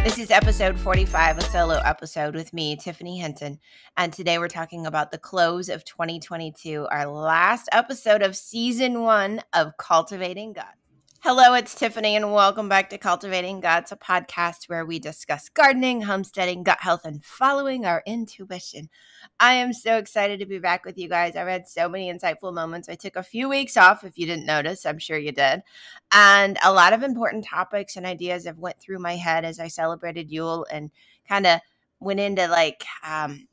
This is episode 45, a solo episode with me, Tiffany Hinton. And today we're talking about the close of 2022, our last episode of season 1 of Cultivating Guts. Hello, it's Tiffany, and welcome back to Cultivating Guts, a podcast where we discuss gardening, homesteading, gut health, and following our intuition. I am so excited to be back with you guys. I've had so many insightful moments. I took a few weeks off, if you didn't notice. I'm sure you did. And a lot of important topics and ideas have went through my head as I celebrated Yule and kind of went into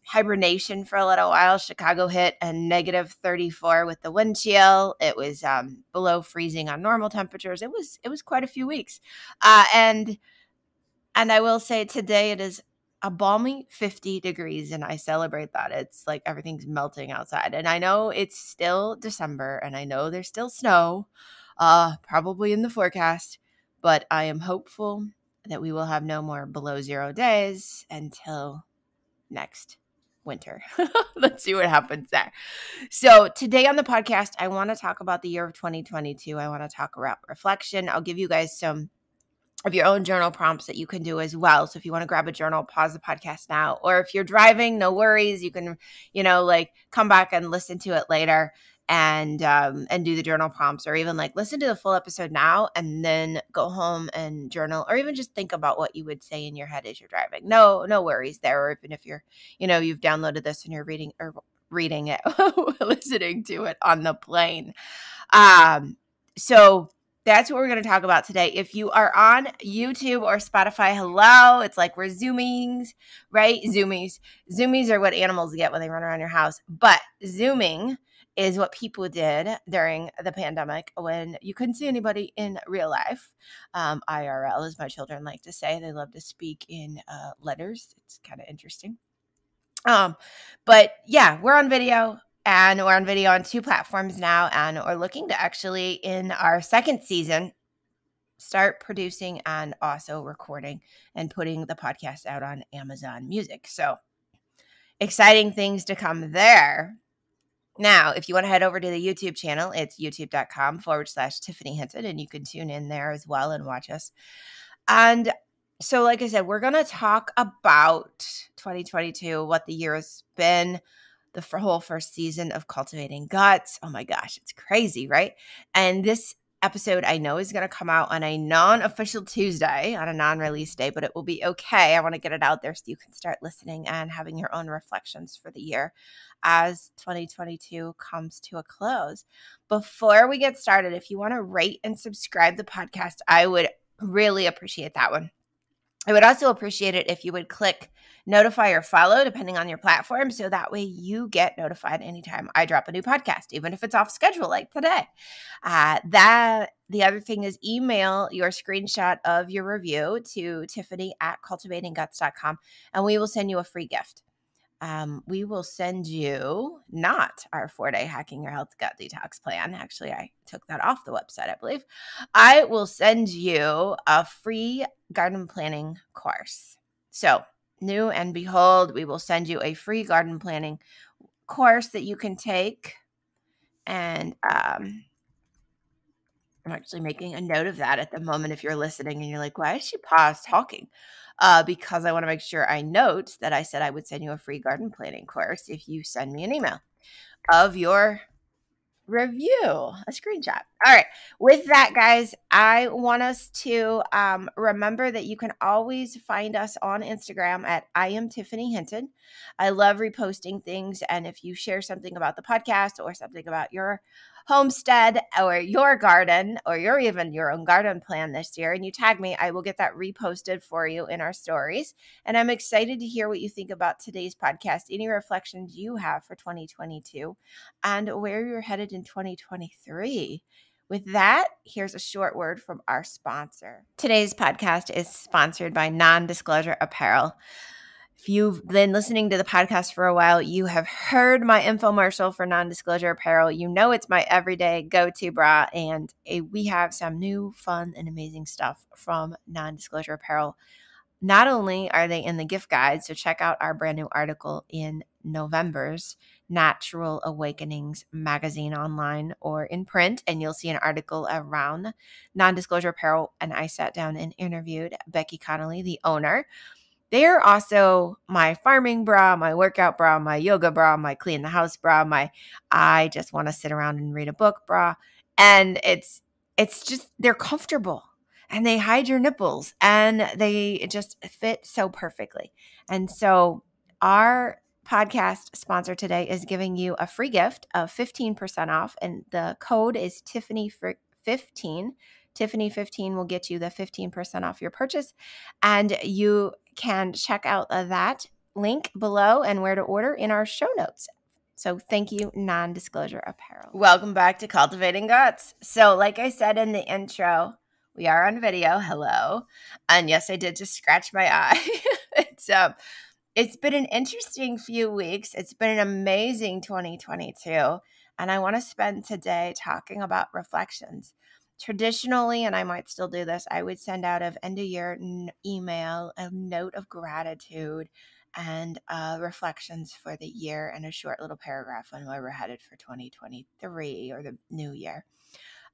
hibernation for a little while. Chicago hit a negative 34 with the wind chill. It was below freezing on normal temperatures. It was quite a few weeks. And I will say today it is a balmy 50 degrees, and I celebrate that. It's like everything's melting outside. And I know it's still December, and I know there's still snow, probably in the forecast, but I am hopeful that we will have no more below 0 days until next winter. Let's see what happens there. So today on the podcast, I want to talk about the year of 2022. I want to talk about reflection. I'll give you guys some of your own journal prompts that you can do as well. So if you want to grab a journal, pause the podcast now. Or if you're driving, no worries. You can, come back and listen to it later and do the journal prompts, or even listen to the full episode now and then go home and journal, or even just think about what you would say in your head as you're driving. No worries there. Or even if you're, you've downloaded this and you're reading it, listening to it on the plane. So that's what we're going to talk about today. If you are on YouTube or Spotify, hello. It's like we're Zoomings, right? Zoomies. Zoomies are what animals get when they run around your house. But Zooming is what people did during the pandemic when you couldn't see anybody in real life. IRL, as my children like to say. They love to speak in letters. It's kind of interesting. But yeah, we're on video. And we're on video on 2 platforms now, and we're looking to actually, in our second season, start producing and also recording and putting the podcast out on Amazon Music. So exciting things to come there. Now, if you want to head over to the YouTube channel, it's youtube.com/Tiffany Hinton, and you can tune in there as well and watch us. And so, like I said, we're going to talk about 2022, what the year has been, the whole first season of Cultivating Guts. Oh my gosh, it's crazy, right? And this episode I know is going to come out on a non-official Tuesday, on a non-release day, but it will be okay. I want to get it out there so you can start listening and having your own reflections for the year as 2022 comes to a close. Before we get started, if you want to rate and subscribe the podcast, I would really appreciate that one. I would also appreciate it if you would click notify or follow, depending on your platform, so that way you get notified anytime I drop a new podcast, even if it's off schedule like today. The other thing is email your screenshot of your review to Tiffany@cultivatingguts.com, and we will send you a free gift. We will send you not our 4-day hacking your health gut detox plan. Actually, I took that off the website, I believe. I will send you a free garden planning course. So, new and behold, we will send you a free garden planning course that you can take. And I'm actually making a note of that at the moment if you're listening and you're like, why did she pause talking? Because I want to make sure I note that I said I would send you a free garden planning course if you send me an email of your review, a screenshot. All right. With that, guys, I want us to remember that you can always find us on Instagram at I am Tiffany Hinton. I love reposting things. And if you share something about the podcast or something about your homestead or your garden or even your own garden plan this year and you tag me, I will get that reposted for you in our stories. And I'm excited to hear what you think about today's podcast, any reflections you have for 2022 and where you're headed in 2023. With that, here's a short word from our sponsor. Today's podcast is sponsored by Non-Disclosure Apparel. If you've been listening to the podcast for a while, you have heard my infomercial for Non-Disclosure Apparel. You know it's my everyday go-to bra, and we have some new, fun, and amazing stuff from Non-Disclosure Apparel. Not only are they in the gift guide, so check out our brand new article in November's Natural Awakenings magazine online or in print, and you'll see an article around non-disclosure apparel. And I sat down and interviewed Becky Connolly, the owner. They're also my farming bra, my workout bra, my yoga bra, my clean the house bra, my I just want to sit around and read a book bra. And it's just, they're comfortable and they hide your nipples and they just fit so perfectly. And so our podcast sponsor today is giving you a free gift of 15% off, and the code is Tiffany for 15. Tiffany 15 will get you the 15% off your purchase, and you can check out that link below and where to order in our show notes. So thank you, Non-Disclosure Apparel. Welcome back to Cultivating Guts. So like I said in the intro, we are on video. Hello. And yes, I did just scratch my eye. It's been an interesting few weeks. It's been an amazing 2022. And I want to spend today talking about reflections. Traditionally, and I might still do this, I would send out of end of year email a note of gratitude and reflections for the year and a short little paragraph on where we're headed for 2023 or the new year.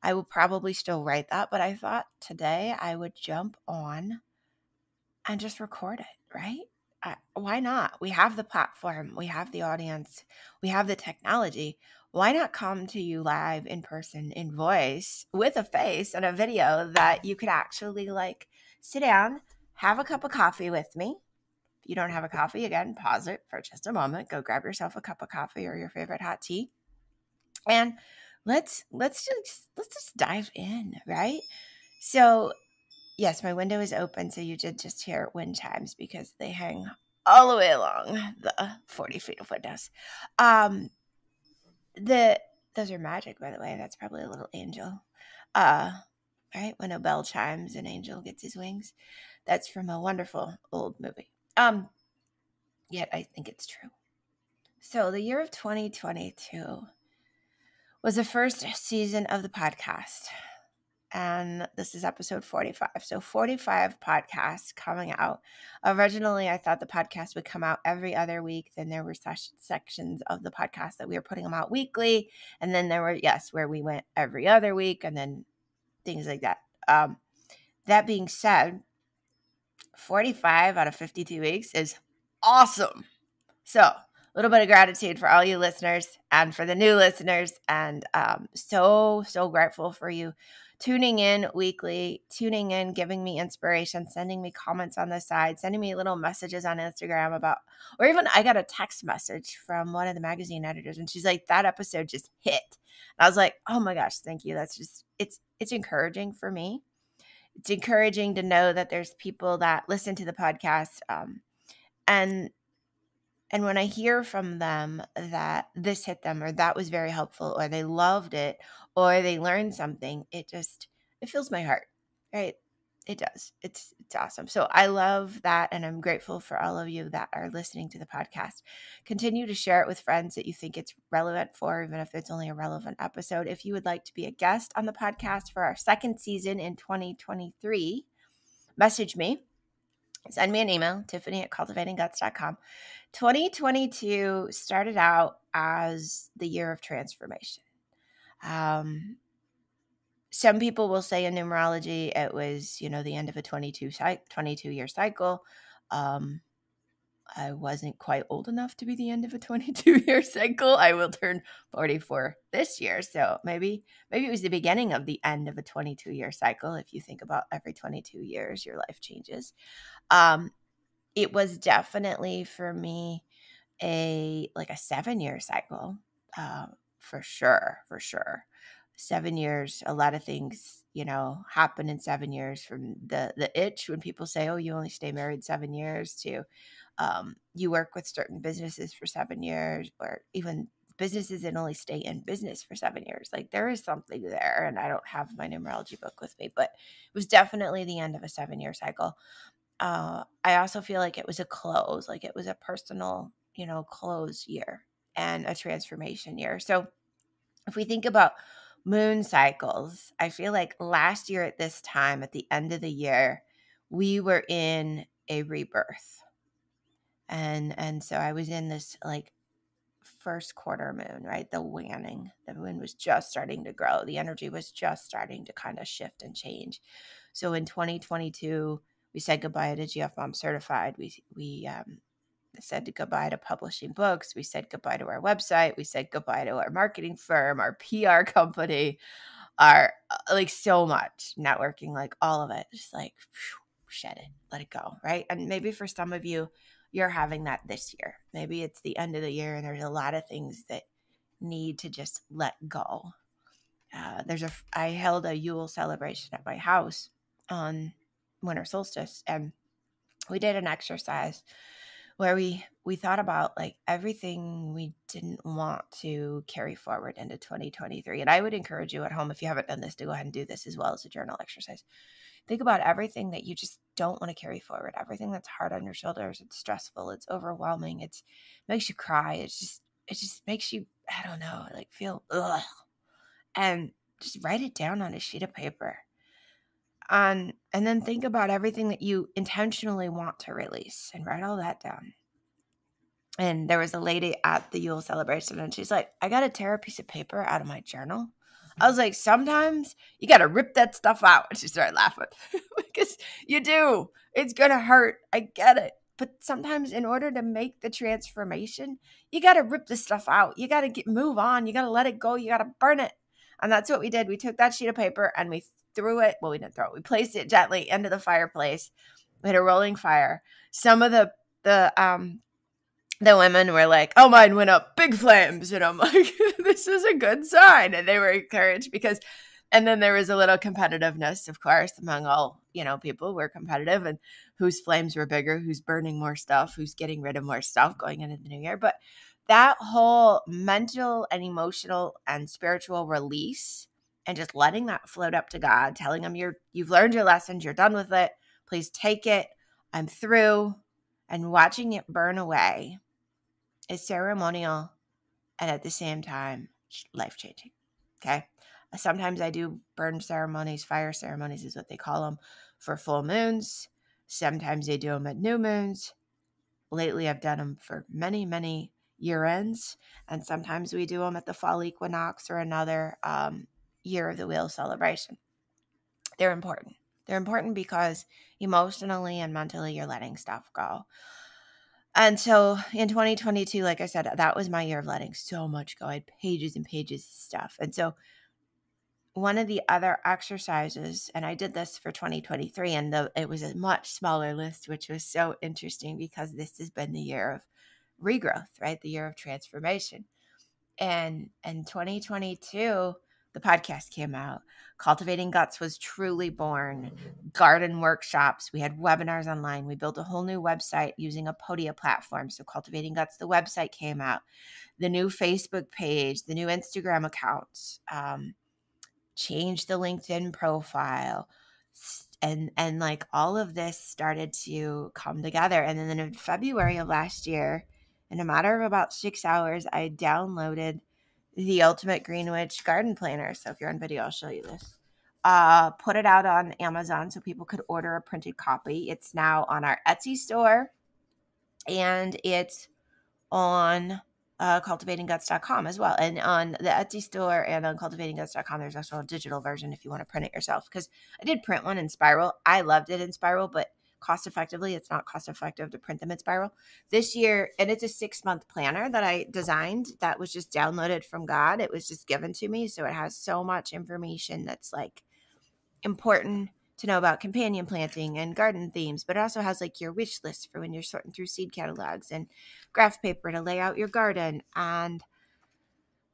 I will probably still write that, but I thought today I would jump on and just record it, right? Why not? We have the platform, we have the audience, we have the technology. Why not come to you live in person, in voice, with a face and a video that you could actually like sit down, have a cup of coffee with me. If you don't have a coffee, again, pause it for just a moment. Go grab yourself a cup of coffee or your favorite hot tea. And let's just dive in, right? So yes, my window is open, so you did just hear wind chimes because they hang all the way along the 40 feet of windows. Those are magic, by the way. That's probably a little angel. Right? When a bell chimes, an angel gets his wings. That's from a wonderful old movie. Yet I think it's true. So the year of 2022 was the first season of the podcast. And this is episode 45. So 45 podcasts coming out. Originally, I thought the podcast would come out every other week. Then there were sections of the podcast that we were putting them out weekly. And then there were, where we went every other week and then things like that. That being said, 45 out of 52 weeks is awesome. So a little bit of gratitude for all you listeners and for the new listeners. And so grateful for you tuning in weekly, tuning in, giving me inspiration, sending me comments on the side, sending me little messages on Instagram about, or even I got a text message from one of the magazine editors and she's like, that episode just hit. And I was like, oh my gosh, thank you. That's just, it's encouraging for me. It's encouraging to know that there's people that listen to the podcast. And when I hear from them that this hit them or that was very helpful or they loved it or they learned something, it fills my heart, right? It does. It's awesome. So I love that, and I'm grateful for all of you that are listening to the podcast. Continue to share it with friends that you think it's relevant for, even if it's only a relevant episode. If you would like to be a guest on the podcast for our second season in 2023, message me. Send me an email, Tiffany@cultivatingguts.com. 2022 started out as the year of transformation. Some people will say in numerology it was, the end of a 22-year cycle. I wasn't quite old enough to be the end of a 22-year cycle. I will turn 44 this year. So maybe it was the beginning of the end of a 22-year cycle. If you think about every 22 years, your life changes. It was definitely for me a 7-year cycle, for sure. 7 years, a lot of things, happen in 7 years, from the itch when people say, oh, you only stay married 7 years, to you work with certain businesses for 7 years, or even businesses that only stay in business for 7 years. Like, there is something there, and I don't have my numerology book with me, but it was definitely the end of a 7-year cycle. I also feel like it was a close, like it was a personal, close year and a transformation year. So if we think about moon cycles, I feel like last year at this time, at the end of the year, we were in a rebirth. And so I was in this first quarter moon, right? The waning. The moon was just starting to grow. The energy was just starting to kind of shift and change. So in 2022, we said goodbye to GF Mom Certified. We said goodbye to publishing books. We said goodbye to our website. We said goodbye to our marketing firm, our PR company, our like so much networking, like all of it. Just like shed it, let it go, right? And maybe for some of you, you're having that this year. Maybe it's the end of the year and there's a lot of things that need to just let go. I held a Yule celebration at my house on winter solstice, and we did an exercise where we thought about like everything we didn't want to carry forward into 2023. And I would encourage you at home, if you haven't done this, to go ahead and do this as well as a journal exercise. Think about everything that you just don't want to carry forward, everything that's hard on your shoulders. It's stressful, it's overwhelming, it makes you cry, it just makes you, I don't know, like feel ugh. And just write it down on a sheet of paper. And then think about everything that you intentionally want to release and write all that down. And there was a lady at the Yule celebration, and she's like, I got to tear a piece of paper out of my journal. I was like, sometimes you got to rip that stuff out. And she started laughing because you do. It's going to hurt. I get it. But sometimes in order to make the transformation, you got to rip the stuff out. You got to move on. You got to let it go. You got to burn it. And that's what we did. We took that sheet of paper and we threw it. Well, we didn't throw it. We placed it gently into the fireplace. We had a rolling fire. Some of the women were like, oh, mine went up big flames. And I'm like, this is a good sign. And they were encouraged because, and then there was a little competitiveness, of course, among all, people were competitive and whose flames were bigger, who's burning more stuff, who's getting rid of more stuff going into the new year. But that whole mental and emotional and spiritual release and just letting that float up to God, telling him you've learned your lessons, you're done with it. Please take it. I'm through. And watching it burn away is ceremonial and at the same time life-changing. Okay. Sometimes I do burn ceremonies, fire ceremonies is what they call them, for full moons. Sometimes they do them at new moons. Lately, I've done them for many, many year ends. And sometimes we do them at the fall equinox or another year of the wheel celebration. They're important. They're important because emotionally and mentally you're letting stuff go. And so in 2022, like I said, that was my year of letting so much go. I had pages and pages of stuff. And so one of the other exercises, and I did this for 2023, and it was a much smaller list, which was so interesting because this has been the year of regrowth, right? The year of transformation. And in 2022, the podcast came out. Cultivating Guts was truly born. Garden workshops. We had webinars online. We built a whole new website using a Podia platform. So Cultivating Guts, the website came out. The new Facebook page, the new Instagram accounts, changed the LinkedIn profile. And like all of this started to come together. And then in February of last year, in a matter of about 6 hours, I downloaded the Ultimate Greenwich Garden Planner. So if you're on video, I'll show you this. Put it out on Amazon so people could order a printed copy. It's now on our Etsy store, and it's on cultivatingguts.com as well. And on the Etsy store and on cultivatingguts.com, there's also a digital version if you want to print it yourself. Because I did print one in spiral. I loved it in spiral, but cost effectively, it's not cost effective to print them in spiral. This year, and it's a 6-month planner that I designed that was just downloaded from God. It was just given to me. So it has so much information that's like important to know about companion planting and garden themes, but it also has like your wish list for when you're sorting through seed catalogs and graph paper to lay out your garden and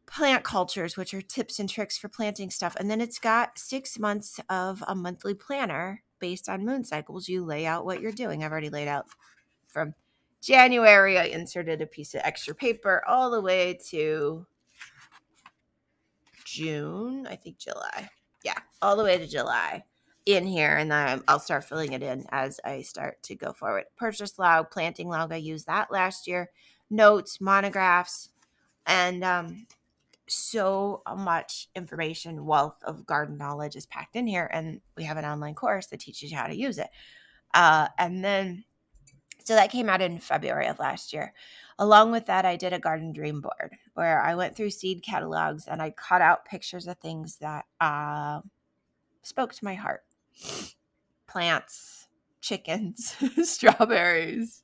plant cultures, which are tips and tricks for planting stuff. And then it's got 6 months of a monthly planner based on moon cycles. You lay out what you're doing. I've already laid out from January. I inserted a piece of extra paper all the way to June, I think July. Yeah, all the way to July in here. And then I'll start filling it in as I start to go forward. Purchase log, planting log. I used that last year. Notes, monographs, and so much information, wealth of garden knowledge is packed in here. And we have an online course that teaches you how to use it. And then, so that came out in February of last year. Along with that, I did a garden dream board where I went through seed catalogs and I cut out pictures of things that spoke to my heart. Plants, chickens, strawberries,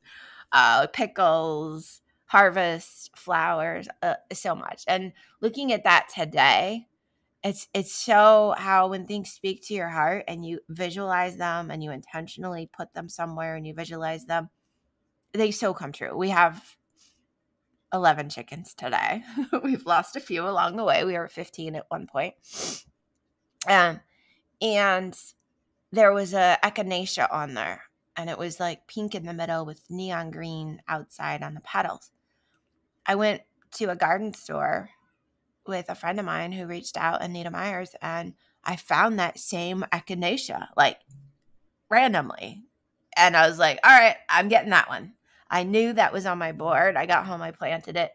pickles, harvest, flowers, so much. And looking at that today, it's so how when things speak to your heart and you visualize them and you intentionally put them somewhere and you visualize them, they so come true. We have 11 chickens today. We've lost a few along the way. We were 15 at one point. And there was a echinacea on there, and it was like pink in the middle with neon green outside on the petals. I went to a garden store with a friend of mine who reached out, Anita Myers, and I found that same echinacea, like randomly. And I was like, all right, I'm getting that one. I knew that was on my board. I got home, I planted it.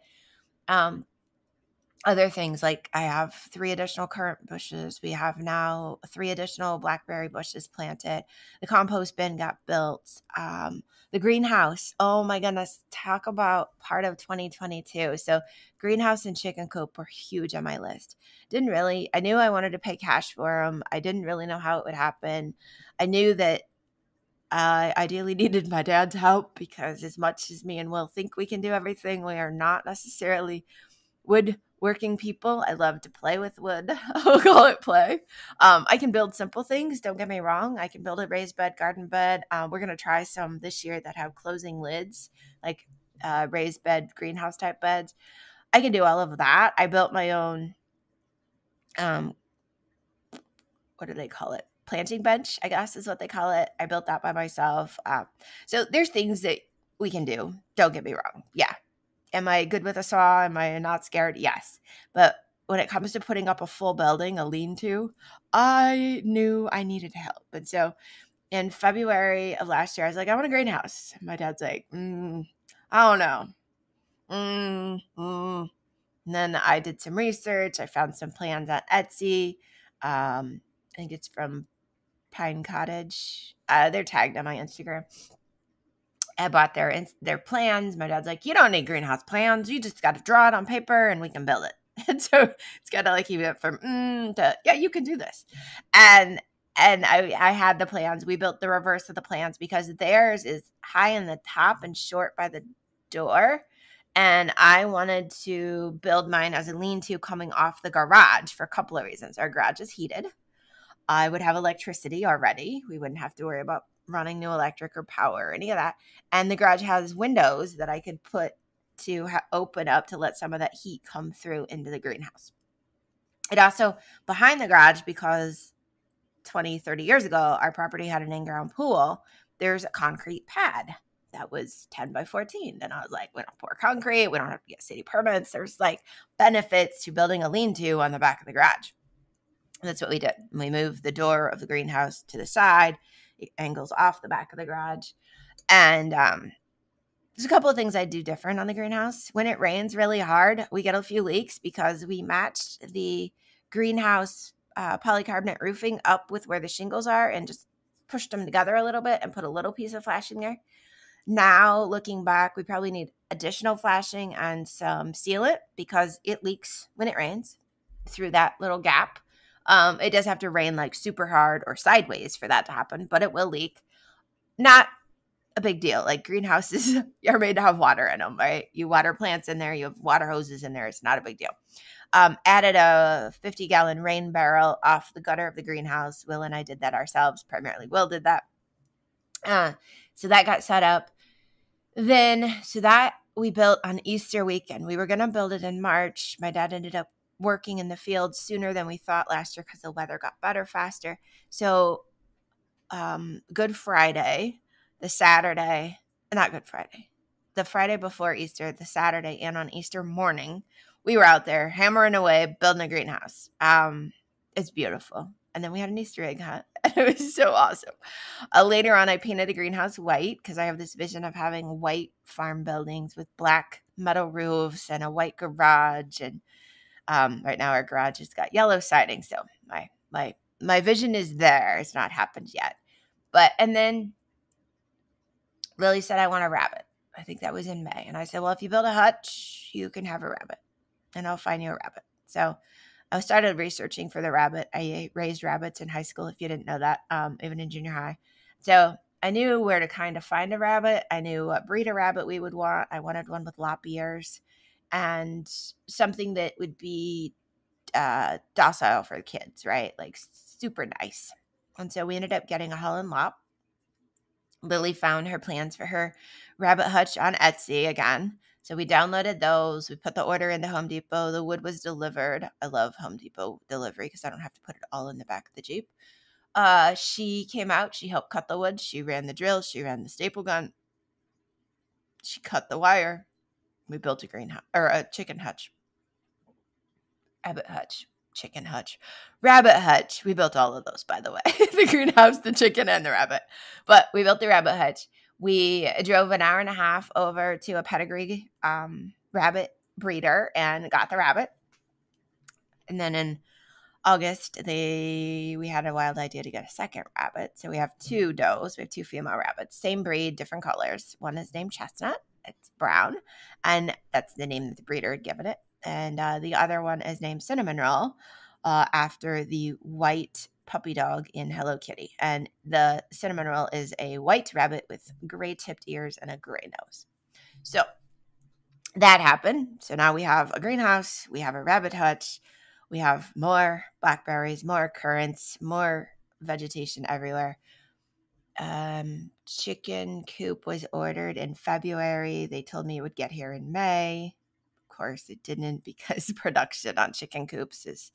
Other things, like I have 3 additional currant bushes. We have now 3 additional blackberry bushes planted. The compost bin got built. The greenhouse, oh my goodness, talk about part of 2022. So greenhouse and chicken coop were huge on my list. I knew I wanted to pay cash for them. I didn't really know how it would happen. I knew that I ideally needed my dad's help because as much as me and Will think we can do everything, we are not necessarily woodworking people. I love to play with wood. I'll call it play. I can build simple things. Don't get me wrong. I can build a raised bed, garden bed. We're going to try some this year that have closing lids, like raised bed, greenhouse type beds. I can do all of that. I built my own, what do they call it? Planting bench, I guess is what they call it. I built that by myself. So there's things that we can do. Don't get me wrong. Yeah. Am I good with a saw? Am I not scared? Yes. But when it comes to putting up a full building, a lean-to, I knew I needed help. And so in February of last year, I was like, I want a greenhouse. My dad's like, I don't know. And then I did some research. I found some plans on Etsy. I think it's from Pine Cottage. They're tagged on my Instagram. I bought their plans. My dad's like, you don't need greenhouse plans. You just got to draw it on paper and we can build it. And so it's got to like keep it from to, yeah, you can do this. And I had the plans. We built the reverse of the plans because theirs is high in the top and short by the door. And I wanted to build mine as a lean-to coming off the garage for a couple of reasons. Our garage is heated. I would have electricity already. We wouldn't have to worry about running new electric or power or any of that. And the garage has windows that I could put to open up to let some of that heat come through into the greenhouse. It also, behind the garage, because 20, 30 years ago, our property had an in-ground pool, there's a concrete pad that was 10 by 14. And I was like, we don't pour concrete. We don't have to get city permits. There's like benefits to building a lean-to on the back of the garage. And that's what we did. We moved the door of the greenhouse to the side. It angles off the back of the garage. And there's a couple of things I do different on the greenhouse. When it rains really hard, we get a few leaks because we matched the greenhouse polycarbonate roofing up with where the shingles are and just pushed them together a little bit and put a little piece of flashing there. Now, looking back, we probably need additional flashing and some sealant because it leaks when it rains through that little gap. It does have to rain like super hard or sideways for that to happen, but it will leak. Not a big deal. Like greenhouses are made to have water in them, right? You water plants in there, you have water hoses in there. It's not a big deal. Added a 50-gallon rain barrel off the gutter of the greenhouse. Will and I did that ourselves. Primarily Will did that. So that got set up. So that we built on Easter weekend. We were going to build it in March. My dad ended up working in the field sooner than we thought last year because the weather got better faster. So Good Friday, the Friday before Easter, the Saturday, and on Easter morning, we were out there hammering away, building a greenhouse. It's beautiful. And then we had an Easter egg hunt. And it was so awesome. Later on, I painted the greenhouse white because I have this vision of having white farm buildings with black metal roofs and a white garage. And right now our garage has got yellow siding. So my vision is there. It's not happened yet. And then Lily said, I want a rabbit. I think that was in May. And I said, well, if you build a hutch, you can have a rabbit and I'll find you a rabbit. So I started researching for the rabbit. I raised rabbits in high school, if you didn't know that, even in junior high. So I knew where to kind of find a rabbit. I knew what breed of rabbit we would want. I wanted one with lop ears and something that would be docile for the kids, right? Like super nice. And so we ended up getting a Holland lop. Lily found her plans for her rabbit hutch on Etsy again. So we downloaded those. We put the order into Home Depot. The wood was delivered. I love Home Depot delivery because I don't have to put it all in the back of the Jeep. She came out. She helped cut the wood. She ran the drill. She ran the staple gun. She cut the wire. We built a greenhouse or a chicken hutch. Rabbit hutch. Chicken hutch. Rabbit hutch. We built all of those, by the way. The greenhouse, the chicken, and the rabbit. But we built the rabbit hutch. We drove an hour and a half over to a pedigree rabbit breeder and got the rabbit. And then in August, we had a wild idea to get a second rabbit. So we have two does. We have two female rabbits. Same breed, different colors. One is named Chestnut. It's brown. And that's the name that the breeder had given it. And the other one is named Cinnamon Roll after the white puppy dog in Hello Kitty. And the Cinnamon Roll is a white rabbit with gray tipped ears and a gray nose. So that happened. So now we have a greenhouse. We have a rabbit hutch. We have more blackberries, more currants, more vegetation everywhere. Chicken coop was ordered in February. They told me it would get here in May. Of course, it didn't because production on chicken coops is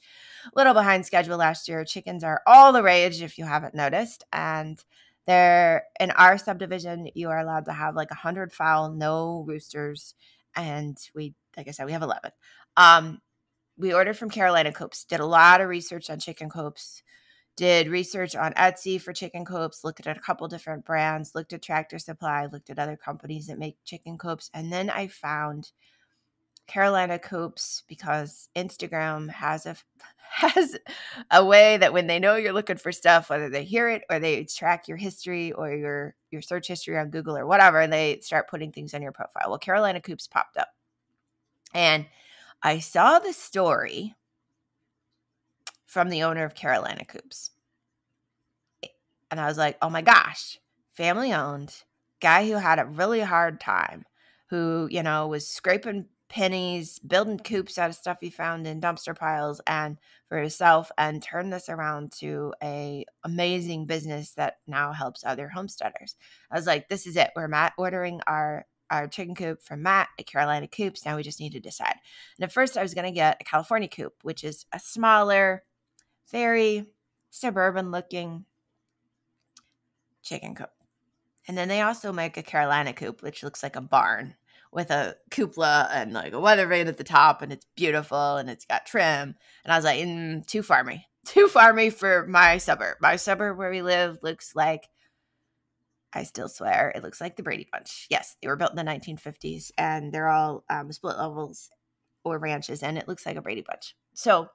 a little behind schedule last year. Chickens are all the rage, if you haven't noticed. And they're in our subdivision, you are allowed to have like 100 fowl, no roosters. And like I said, we have 11. We ordered from Carolina Coops, did a lot of research on chicken coops, did research on Etsy for chicken coops, looked at a couple different brands, looked at Tractor Supply, looked at other companies that make chicken coops. And then I found Carolina Coops because Instagram has a way that when they know you're looking for stuff, whether they hear it or they track your history or your search history on Google or whatever, they start putting things on your profile. Well, Carolina Coops popped up. And I saw the story from the owner of Carolina Coops. And I was like, oh my gosh, family owned, guy who had a really hard time, who, was scraping pennies, building coops out of stuff he found in dumpster piles and for himself, and turned this around to a amazing business that now helps other homesteaders. I was like, this is it. We're ordering our chicken coop from Matt at Carolina Coops. Now we just need to decide. And at first I was going to get a California coop, which is a smaller, very suburban looking chicken coop. And then they also make a Carolina coop, which looks like a barn with a cupola and like a weather vane at the top, and it's beautiful and it's got trim. And I was like, too farmy for my suburb. My suburb where we live looks like, I still swear, it looks like the Brady Bunch. Yes, they were built in the 1950s and they're all split levels or ranches, and it looks like a Brady Bunch. So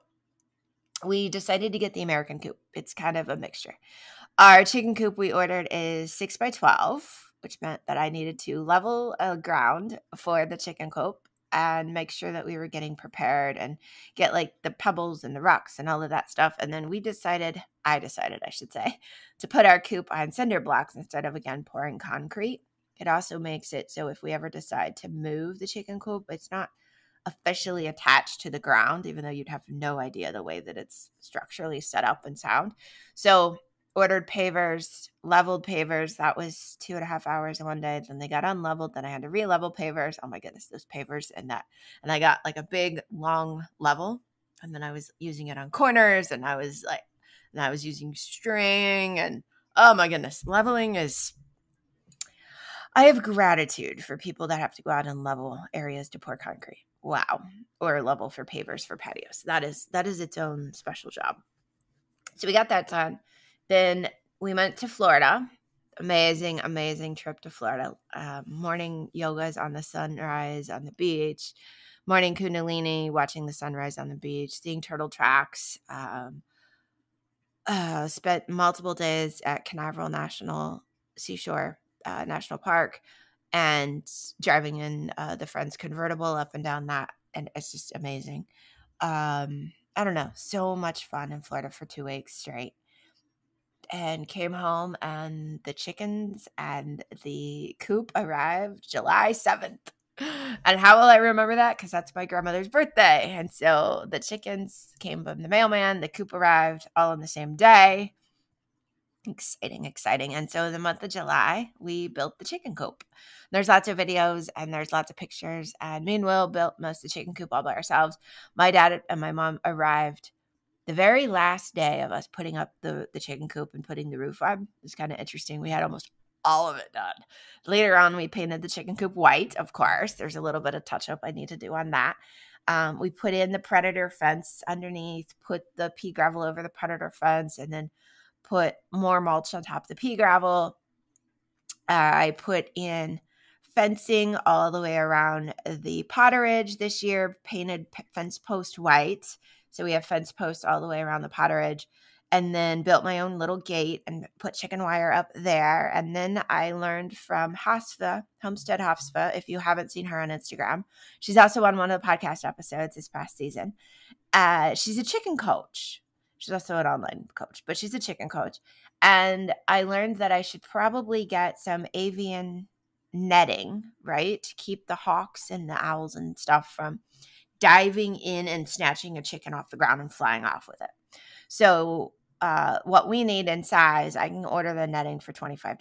we decided to get the American coop. It's kind of a mixture. Our chicken coop we ordered is 6 by 12, which meant that I needed to level a ground for the chicken coop and make sure that we were getting prepared and get like the pebbles and the rocks and all of that stuff. And then I decided, to put our coop on cinder blocks instead of, again, pouring concrete. It also makes it so if we ever decide to move the chicken coop, it's not officially attached to the ground, even though you'd have no idea the way that it's structurally set up and sound. So ordered pavers, leveled pavers. That was 2.5 hours in one day. Then they got unleveled. Then I had to re-level pavers. Oh my goodness, those pavers and I got like a big long level. And then I was using it on corners, and I was using string, and oh my goodness, leveling is, I have gratitude for people that have to go out and level areas to pour concrete. Wow. Or level for pavers for patios. That is its own special job. So we got that done. Then we went to Florida. Amazing, amazing trip to Florida. Morning yogas on the sunrise on the beach. Morning kundalini, watching the sunrise on the beach. Seeing turtle tracks. Spent multiple days at Canaveral National Seashore National Park. and driving in the friend's convertible up and down that. And it's just amazing. I don't know, so much fun in Florida for 2 weeks straight. And came home, and the chickens and the coop arrived July 7th. And how will I remember that? Because that's my grandmother's birthday. And so the chickens came from the mailman, the coop arrived all on the same day. Exciting, exciting. And so in the month of July, we built the chicken coop. There's lots of videos and there's lots of pictures. And me and Will built most of the chicken coop all by ourselves. My dad and my mom arrived the very last day of us putting up the chicken coop and putting the roof on. It was kind of interesting. We had almost all of it done. Later on, we painted the chicken coop white, of course. There's a little bit of touch-up I need to do on that. We put in the predator fence underneath, put the pea gravel over the predator fence, and then put more mulch on top of the pea gravel. I put in fencing all the way around the potterage this year, painted fence post white. So we have fence posts all the way around the potterage, and then built my own little gate and put chicken wire up there. And then I learned from Hosfa, Homestead Hosfa, if you haven't seen her on Instagram. She's also on one of the podcast episodes this past season. She's a chicken coach. She's also an online coach, but she's a chicken coach. And I learned that I should probably get some avian netting, right, to keep the hawks and the owls and stuff from diving in and snatching a chicken off the ground and flying off with it. So what we need in size, I can order the netting for $25,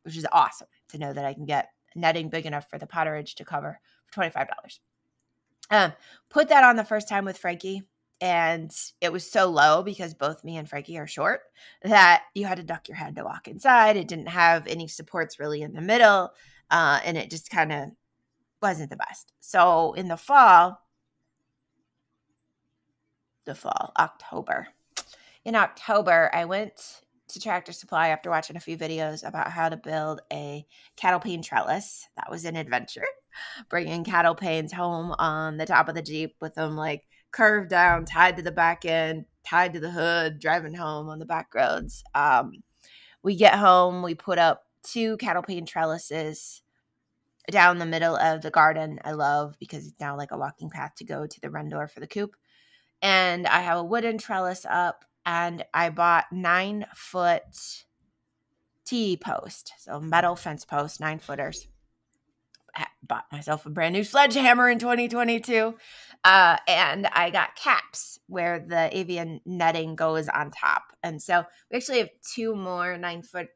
which is awesome to know that I can get netting big enough for the potterage to cover for $25. Put that on the first time with Frankie. And it was so low because both me and Frankie are short that you had to duck your head to walk inside. It didn't have any supports really in the middle. And it just kind of wasn't the best. So in the fall, October. In October, I went to Tractor Supply after watching a few videos about how to build a cattle pane trellis. That was an adventure. Bringing cattle panes home on the top of the Jeep with them like curved down, tied to the back end, tied to the hood, driving home on the back roads. We get home, we put up 2 cattle pane trellises down the middle of the garden. I love because it's now like a walking path to go to the run door for the coop. And I have a wooden trellis up, and I bought 9-foot T-post, so metal fence post, 9-footers. I bought myself a brand new sledgehammer in 2022. And I got caps where the avian netting goes on top. And so we actually have 2 more 9-foot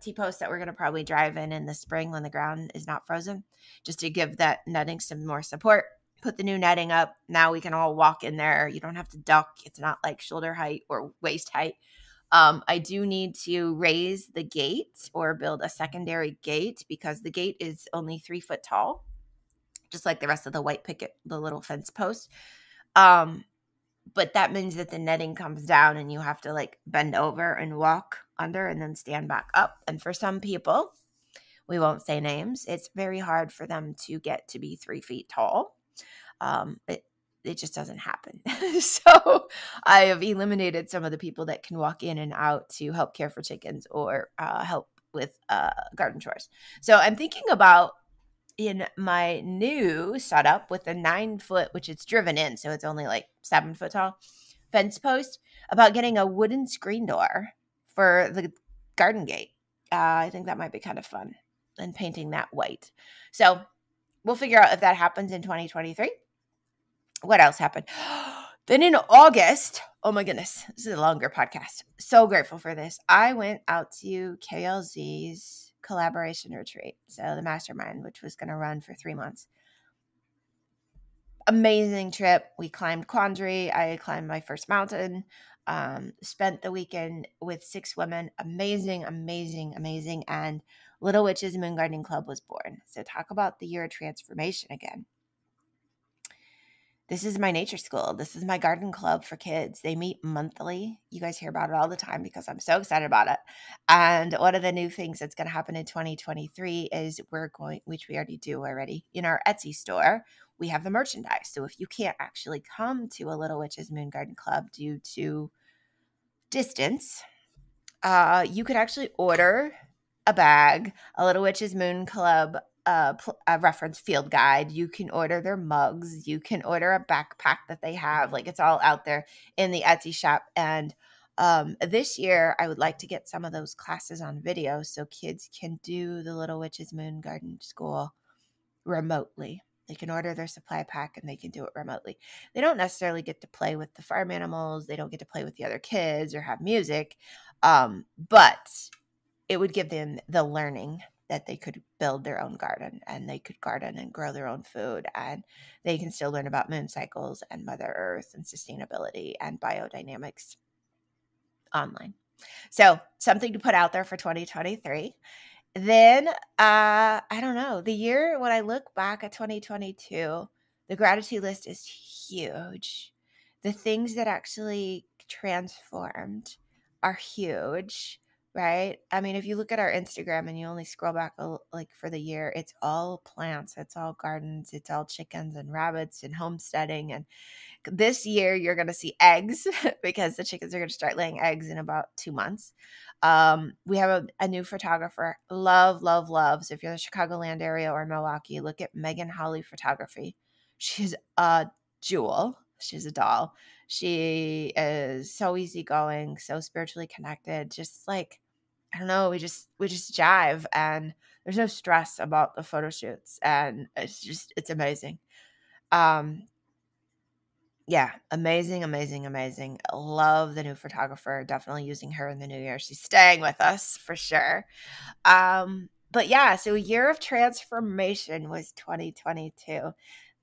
T-posts that we're going to probably drive in the spring when the ground is not frozen, just to give that netting some more support. Put the new netting up. Now we can all walk in there. You don't have to duck. It's not like shoulder height or waist height. I do need to raise the gate or build a secondary gate because the gate is only 3 foot tall, just like the rest of the white picket, the little fence post. But that means that the netting comes down and you have to like bend over and walk under and then stand back up. And for some people, we won't say names, it's very hard for them to get to be 3 feet tall. It just doesn't happen. So I have eliminated some of the people that can walk in and out to help care for chickens or help with garden chores. So I'm thinking about in my new setup with a 9-foot, which it's driven in, so it's only like 7 foot tall fence post, about getting a wooden screen door for the garden gate. I think that might be kind of fun, and painting that white. So we'll figure out if that happens in 2023. What else happened? Then in August, oh my goodness, this is a longer podcast. So grateful for this. I went out to KLZ's collaboration retreat, so the mastermind, which was going to run for 3 months. Amazing trip. We climbed Quandary. I climbed my first mountain. Spent the weekend with 6 women. Amazing, amazing, amazing. And Little Witches Moon Gardening Club was born. So talk about the year of transformation again. This is my nature school. This is my garden club for kids. They meet monthly. You guys hear about it all the time because I'm so excited about it. And one of the new things that's going to happen in 2023 is we're going, which we already do already, in our Etsy store, we have the merchandise. So if you can't actually come to a Little Witches Moon Garden Club due to distance, you could actually order a bag, a Little Witches Moon Club a reference field guide. You can order their mugs. You can order a backpack that they have. Like, it's all out there in the Etsy shop. And this year, I would like to get some of those classes on video so kids can do the Little Witch's Moon Garden School remotely. They can order their supply pack and they can do it remotely. They don't necessarily get to play with the farm animals. They don't get to play with the other kids or have music. But it would give them the learning that they could build their own garden and they could garden and grow their own food, and they can still learn about moon cycles and Mother Earth and sustainability and biodynamics online. So something to put out there for 2023. Then, I don't know, the year when I look back at 2022, the gratitude list is huge. The things that actually transformed are huge, right? I mean, if you look at our Instagram and you only scroll back like for the year, it's all plants, it's all gardens, it's all chickens and rabbits and homesteading. And this year you're going to see eggs because the chickens are going to start laying eggs in about 2 months. We have a new photographer. Love. So if you're in the Chicagoland area or Milwaukee, look at Megan Holly Photography. She's a jewel. She's a doll. She is so easygoing, so spiritually connected. Just like, I don't know, we just jive, and there's no stress about the photo shoots, and it's amazing. Yeah, amazing. Love the new photographer. Definitely using her in the new year. She's staying with us for sure. But yeah, so a year of transformation was 2022.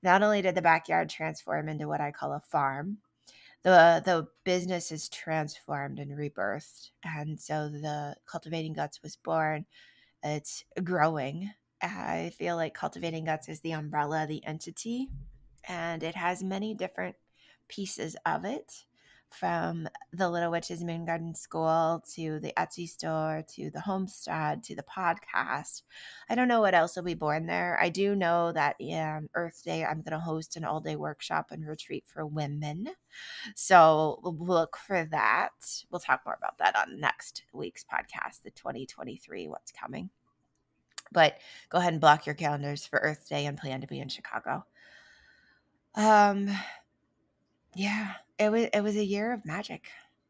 Not only did the backyard transform into what I call a farm, the business is transformed and rebirthed. And so the Cultivating Guts was born. It's growing. I feel like Cultivating Guts is the umbrella, the entity, and it has many different pieces of it, from the Little Witch's Moon Garden School to the Etsy store to the homestead to the podcast. I don't know what else will be born there. I do know that Earth Day, I'm going to host an all-day workshop and retreat for women. So look for that. We'll talk more about that on next week's podcast, the 2023, what's coming. But go ahead and block your calendars for Earth Day and plan to be in Chicago. Yeah, it was a year of magic.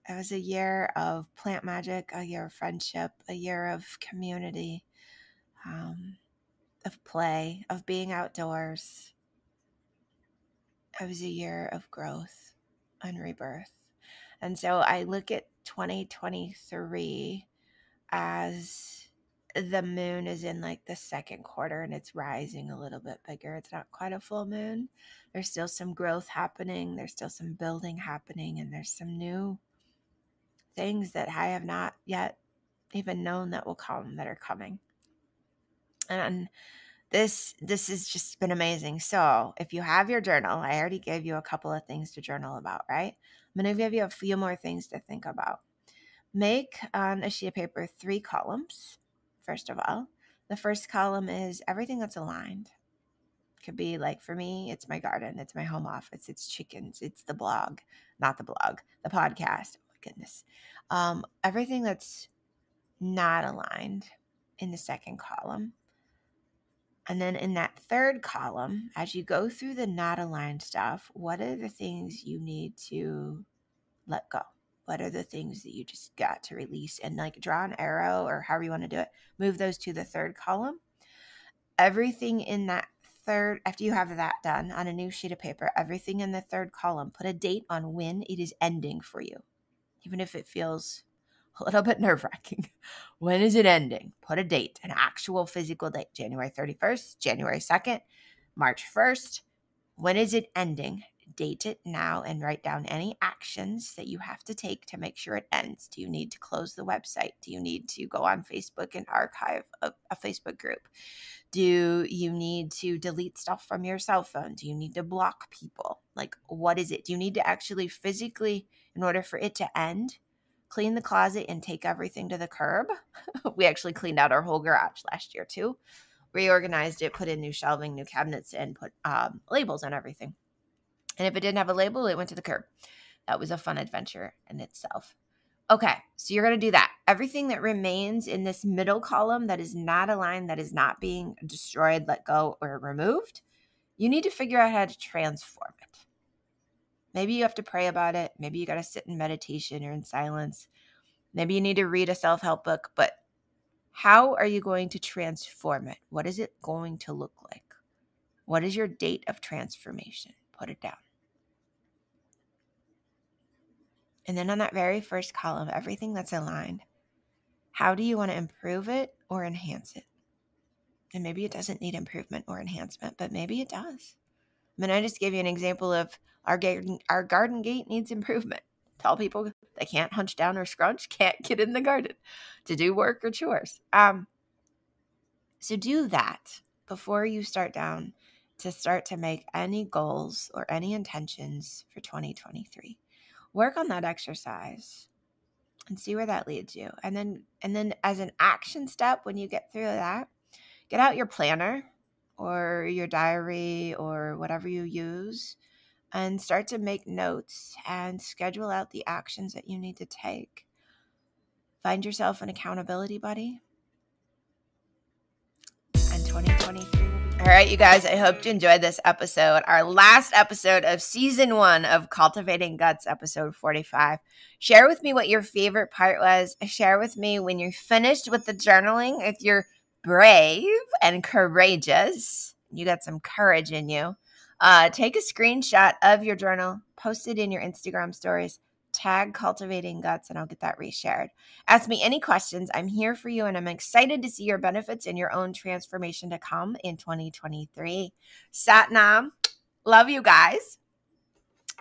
It was a year of plant magic, a year of friendship, a year of community, of play, of being outdoors. It was a year of growth and rebirth. And so I look at 2023 as the moon is in like the second quarter and it's rising a little bit bigger. It's not quite a full moon. There's still some growth happening. There's still some building happening, and there's some new things that I have not yet even known that will come, that are coming. And this has just been amazing. So if you have your journal, I already gave you a couple of things to journal about, right? I'm going to give you a few more things to think about. Make on a sheet of paper 3 columns. First of all, the first column is everything that's aligned. Could be like, for me, it's my garden, it's my home office, it's chickens, it's the blog, not the blog, the podcast. Oh my goodness. Everything that's not aligned in the second column. And then in that third column, as you go through the not aligned stuff, what are the things you need to let go? What are the things that you just got to release? And like, draw an arrow, or however you want to do it, move those to the third column. Everything in that third, after you have that done on a new sheet of paper, everything in the third column, put a date on when it is ending for you. Even if it feels a little bit nerve-wracking. When is it ending? Put a date, an actual physical date. January 31st, January 2nd, March 1st. When is it ending? Date it now and write down any actions that you have to take to make sure it ends. Do you need to close the website? Do you need to go on Facebook and archive a Facebook group? Do you need to delete stuff from your cell phone? Do you need to block people? Like, what is it? Do you need to actually physically, in order for it to end, clean the closet and take everything to the curb? We actually cleaned out our whole garage last year too. Reorganized it, put in new shelving, new cabinets, and put labels on everything. And if it didn't have a label, it went to the curb. That was a fun adventure in itself. Okay, so you're going to do that. everything that remains in this middle column that is not aligned, that is not being destroyed, let go, or removed, you need to figure out how to transform it. Maybe you have to pray about it. Maybe you got to sit in meditation or in silence. Maybe you need to read a self-help book, but how are you going to transform it? What is it going to look like? What is your date of transformation? Put it down. And then on that very first column, everything that's aligned, how do you want to improve it or enhance it? And maybe it doesn't need improvement or enhancement, but maybe it does. I mean, I just gave you an example of our garden gate needs improvement. Tell people they can't hunch down or scrunch, can't get in the garden to do work or chores. So do that before you start to make any goals or any intentions for 2023. Work on that exercise and see where that leads you. And then as an action step, when you get through that, get out your planner or your diary or whatever you use and start to make notes and schedule out the actions that you need to take. Find yourself an accountability buddy. And 2023 will be. All right, you guys, I hope you enjoyed this episode. Our last episode of season 1 of Cultivating Guts, episode 45. Share with me what your favorite part was. Share with me when you're finished with the journaling, if you're brave and courageous, you got some courage in you. Take a screenshot of your journal, post it in your Instagram stories, tag Cultivating Guts, and I'll get that reshared. Ask me any questions. I'm here for you, and I'm excited to see your benefits and your own transformation to come in 2023. Satnam, love you guys.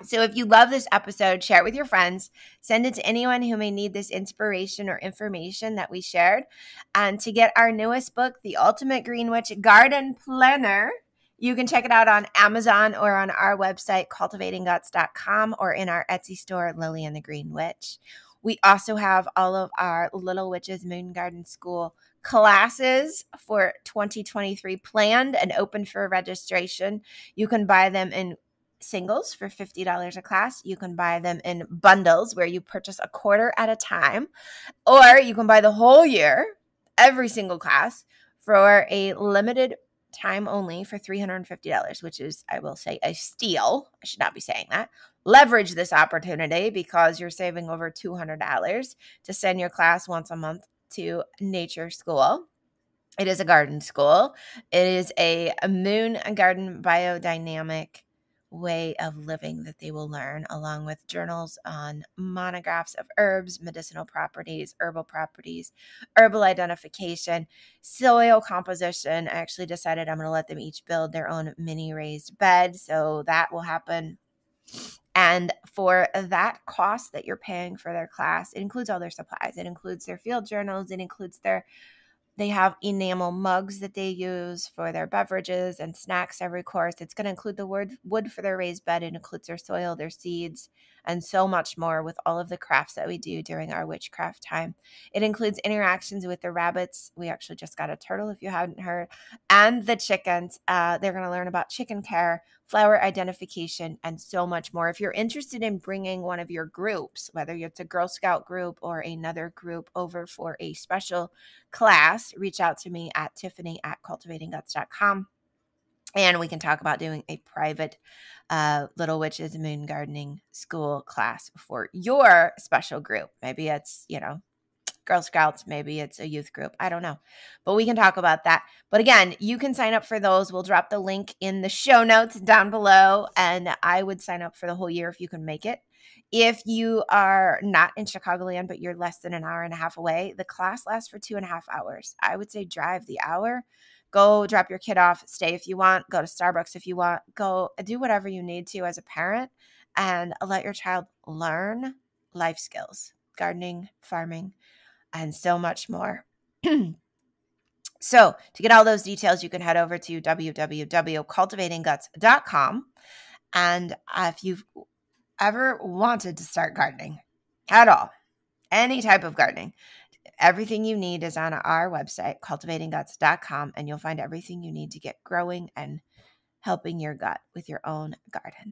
So if you love this episode, share it with your friends. Send it to anyone who may need this inspiration or information that we shared. And to get our newest book, The Ultimate Green Witch Garden Planner, you can check it out on Amazon or on our website, cultivatingguts.com, or in our Etsy store, Lily and the Green Witch. We also have all of our Little Witches Moon Garden School classes for 2023 planned and open for registration. You can buy them in singles for $50 a class. You can buy them in bundles where you purchase a quarter at a time, or you can buy the whole year, every single class, for a limited time only for $350, which is, I will say, a steal. I should not be saying that. Leverage this opportunity because you're saving over $200 to send your class once a month to nature school. It is a garden school. It is a moon garden biodynamic way of living that they will learn, along with journals on monographs of herbs, medicinal properties, herbal identification, soil composition. I actually decided I'm going to let them each build their own mini raised bed, so that will happen. And for that cost that you're paying for their class, it includes all their supplies. It includes their field journals. It includes they have enamel mugs that they use for their beverages and snacks every course. It's going to include the wood for their raised bed. It includes their soil, their seeds, and so much more with all of the crafts that we do during our witchcraft time. It includes interactions with the rabbits. We actually just got a turtle, if you hadn't heard, and the chickens. They're going to learn about chicken care, flower identification, and so much more. If you're interested in bringing one of your groups, whether it's a Girl Scout group or another group over for a special class, reach out to me at Tiffany at cultivatingguts.com. And we can talk about doing a private Little Witches Moon Gardening School class for your special group. Maybe it's, Girl Scouts, maybe it's a youth group. I don't know. But we can talk about that. But again, you can sign up for those. We'll drop the link in the show notes down below. And I would sign up for the whole year if you can make it. If you are not in Chicagoland, but you're less than an hour and a half away, the class lasts for 2.5 hours. I would say drive the hour. Go drop your kid off, stay if you want, go to Starbucks if you want, go do whatever you need to as a parent, and let your child learn life skills, gardening, farming, and so much more. So to get all those details, you can head over to www.cultivatingguts.com. And if you've ever wanted to start gardening at all, any type of gardening, everything you need is on our website, cultivatingguts.com, and you'll find everything you need to get growing and helping your gut with your own garden.